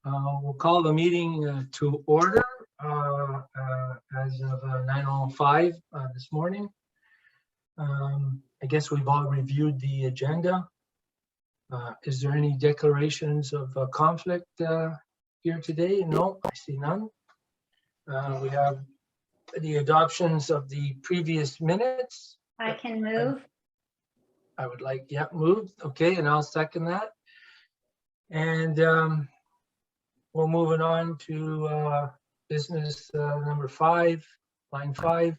We'll call the meeting to order as of 9:05 this morning. I guess we've all reviewed the agenda. Is there any declarations of conflict here today? No, I see none. We have the adoptions of the previous minutes. I can move. I would like, yeah, moved. Okay, and I'll second that. And we're moving on to business number 5, line 5,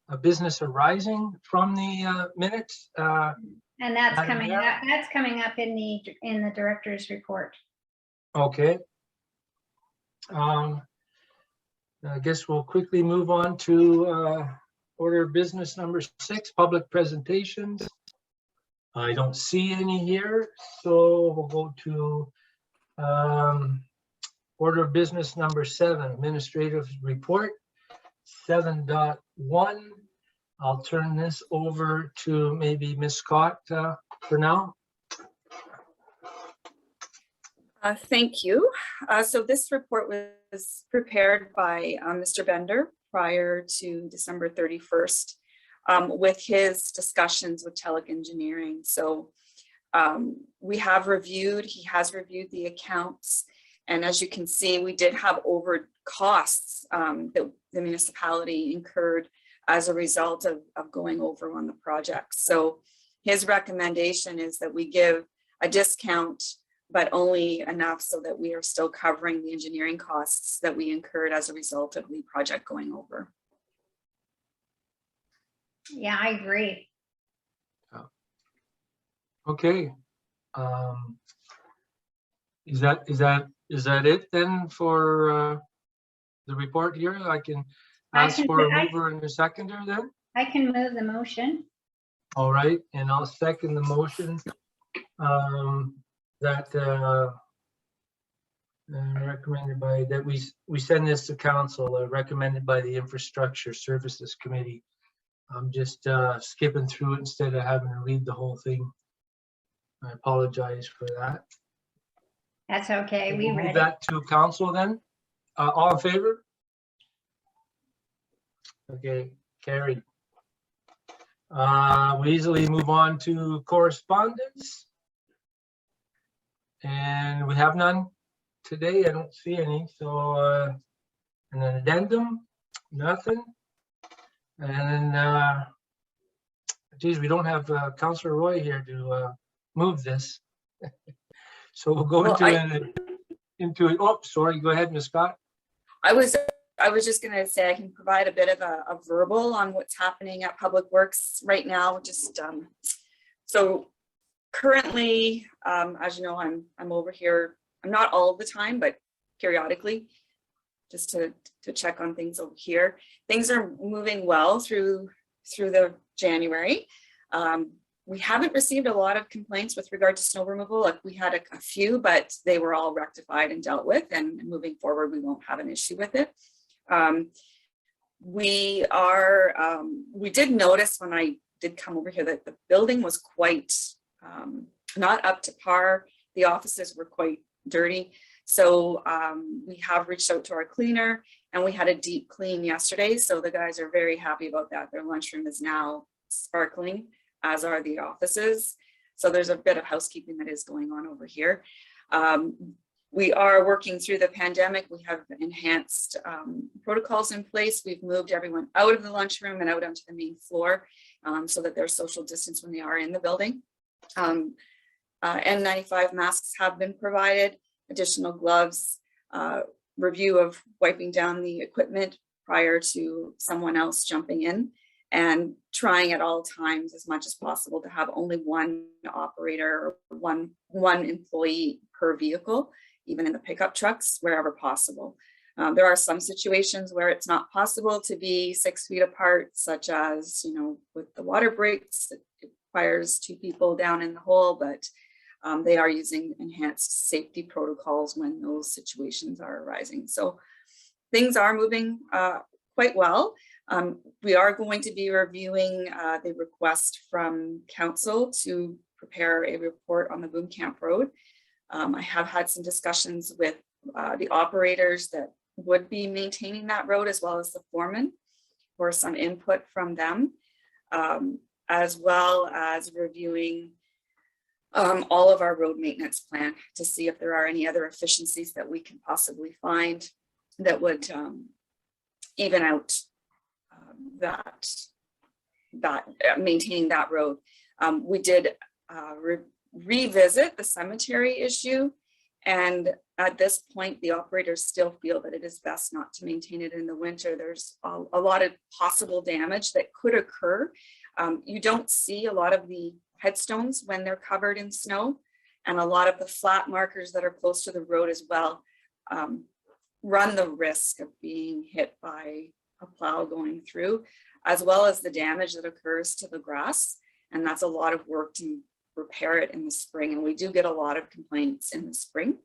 a business arising from the minutes. And that's Madam coming Chair? up. That's coming up in the director's report. Okay. I guess we'll quickly move on to order of business number 6, public presentations. I don't see any here, so we'll go to order of business number 7, administrative report 7.1. I'll turn this over to maybe Ms. Scott for now. Thank you. So this report was prepared by Mr. Bender prior to December 31st with his discussions with Telek Engineering. So he has reviewed the accounts. And as you can see, we did have over costs that the municipality incurred as a result of going over on the project. So his recommendation is that we give a discount, but only enough so that we are still covering the engineering costs that we incurred as a result of the project going over. Yeah, I agree. Okay. Is that it then for the report here? I can ask for a mover and a seconder then? I can move the motion. All right, and I'll second the motion that recommended by, that we send this to council, recommended by the Infrastructure Services Committee. I'm just skipping through it instead of having to read the whole thing. I apologize for that. That's okay. We We'll read move that to council then. All in favor? Okay, carried. We easily move on to correspondence. And we have none today. I don't see any. So an addendum, nothing. And then, geez, we don't have Councillor Roy here to move this. So we'll go into it. Oh, sorry. Go ahead, Ms. Scott. I was just going to say I can provide a bit of a verbal on what's happening at Public Works right now. Just so currently, as you know, I'm over here. I'm not all the time, but periodically, just to check on things over here. Things are moving well through the January. We haven't received a lot of complaints with regard to snow removal. Like we had a few, but they were all rectified and dealt with, and moving forward, we won't have an issue with it. We did notice when I did come over here that the building was quite not up to par. The offices were quite dirty. So we have reached out to our cleaner, and we had a deep clean yesterday. So the guys are very happy about that. Their lunchroom is now sparkling, as are the offices. So there's a bit of housekeeping that is going on over here. We are working through the pandemic. We have enhanced protocols in place. We've moved everyone out of the lunchroom and out onto the main floor so that there's social distance when they are in the building. N95 masks have been provided, additional gloves, review of wiping down the equipment prior to someone else jumping in, and trying at all times as much as possible to have only one operator or one employee per vehicle, even in the pickup trucks, wherever possible. There are some situations where it's not possible to be 6 feet apart, such as, with the water breaks, it requires 2 people down in the hole, but they are using enhanced safety protocols when those situations are arising. So things are moving quite well. We are going to be reviewing the request from council to prepare a report on the Boom Camp Road. I have had some discussions with the operators that would be maintaining that road, as well as the foreman, for some input from them, as well as reviewing all of our road maintenance plan to see if there are any other efficiencies that we can possibly find that would even out maintaining that road. We did revisit the cemetery issue, and at this point the operators still feel that it is best not to maintain it in the winter. There's a lot of possible damage that could occur. You don't see a lot of the headstones when they're covered in snow, and a lot of the flat markers that are close to the road as well run the risk of being hit by a plow going through, as well as the damage that occurs to the grass. And that's a lot of work to repair it in the spring. And we do get a lot of complaints in the spring.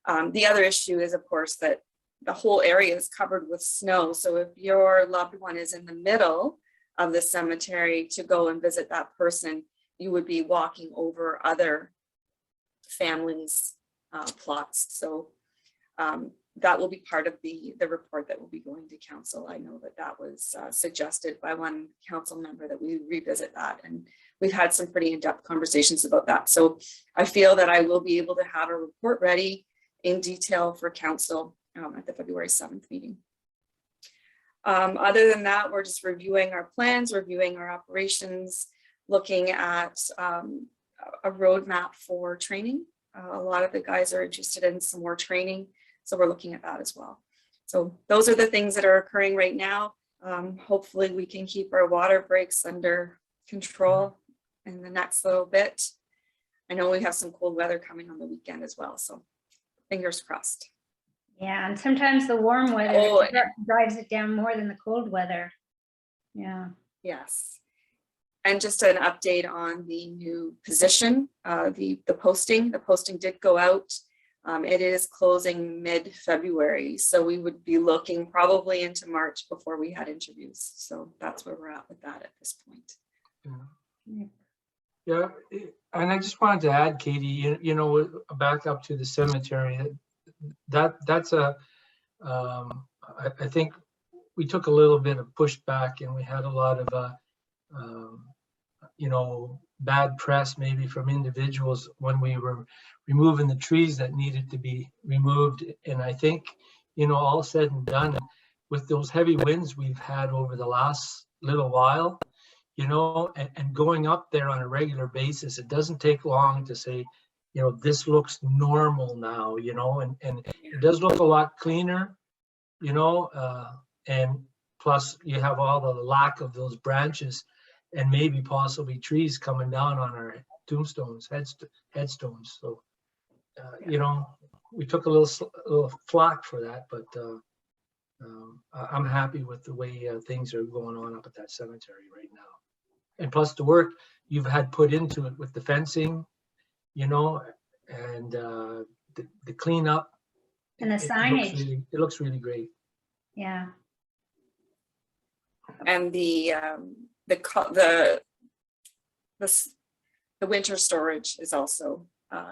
The other issue is, of course, that the whole area is covered with snow. So if your loved one is in the middle of the cemetery to go and visit that person, you would be walking over other families' plots. So that will be part of the report that will be going to council. I know that was suggested by one council member that we revisit that, and we've had some pretty in-depth conversations about that. So I feel that I will be able to have a report ready in detail for council at the February 7th meeting. Other than that, we're just reviewing our plans, reviewing our operations, looking at a roadmap for training. A lot of the guys are interested in some more training, so we're looking at that as well. So those are the things that are occurring right now. Hopefully we can keep our water breaks under control in the next little bit. I know we have some cold weather coming on the weekend as well, so fingers crossed. Yeah, and sometimes the warm weather drives it down more than the cold weather. Yeah. Yes. And just an update on the new position, the posting. The posting did go out. It is closing mid-February, so we would be looking probably into March before we had interviews. So that's where we're at with that at this point. Yeah, and I just wanted to add, Katie, you know, back up to the cemetery. That's a, I think we took a little bit of pushback, and we had a lot of, you know, bad press maybe from individuals when we were removing the trees that needed to be removed. And I think, you know, all said and done, with those heavy winds we've had over the last little while, you know, and going up there on a regular basis, it doesn't take long to say, you know, this looks normal now, you know, and it does look a lot cleaner, you know, and plus you have all the lack of those branches and maybe possibly trees coming down on our tombstones, headstones. So, you know, we took a little flack for that, but I'm happy with the way things are going on up at that cemetery right now. And plus the work you've had put into it with the fencing, you know, and the cleanup. And the signage. It looks really great. Yeah. And the winter storage is also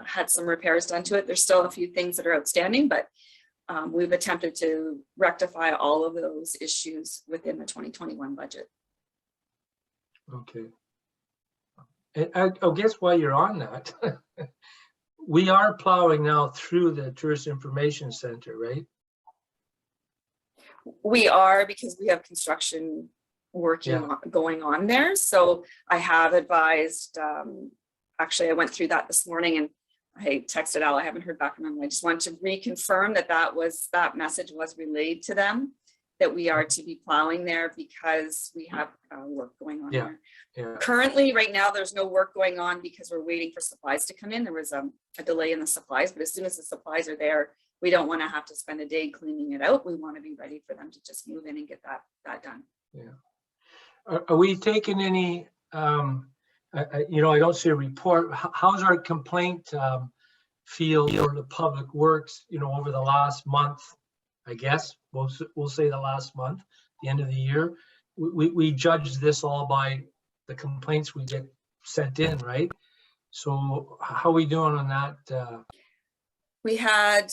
had some repairs done to it. There's still a few things that are outstanding, but we've attempted to rectify all of those issues within the 2021 budget. Okay. And I guess while you're on that, we are plowing now through the Tourist Information Center, right? We are, because we have construction going on there. So I have advised, actually I went through that this morning and I texted Al, I haven't heard back from him. I just want to reconfirm that message was relayed to them, that we are to be plowing there because we have work going on there. Yeah. Currently, right now, there's no work going on because we're waiting for supplies to come in. There was a delay in the supplies, but as soon as the supplies are there, we don't want to have to spend a day cleaning it out. We want to be ready for them to just move in and get that done. Yeah. Are we taking any, you know, I don't see a report. How's our complaint field for the public works, you know, over the last month? I guess we'll say the last month, the end of the year. We judge this all by the complaints we get sent in, right? So how are we doing on that? We had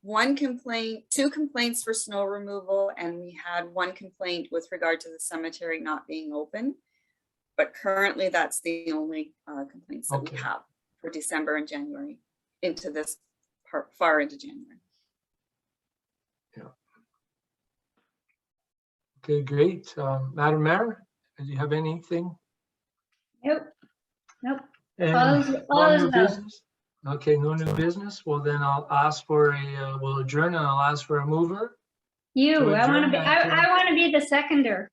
two complaints for snow removal, and we had one complaint with regard to the cemetery not being open. But currently, that's the only complaints that we Okay. have for December and January, into this part, far into January. Okay, great. Madam Mayor, do you have anything? Nope, nope. And All is no well. new business? Okay, no new business. Well, then I'll ask for a, we'll adjourn and I'll ask for a mover. You, To I want to adjourn be, that, I want to be the seconder.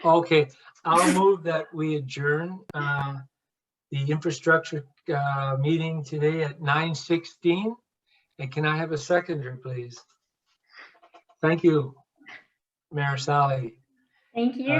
Okay, I'll move that we adjourn the infrastructure meeting today at 9:16. And can I have a seconder, please? Thank you, Mayor Sally. Thank you.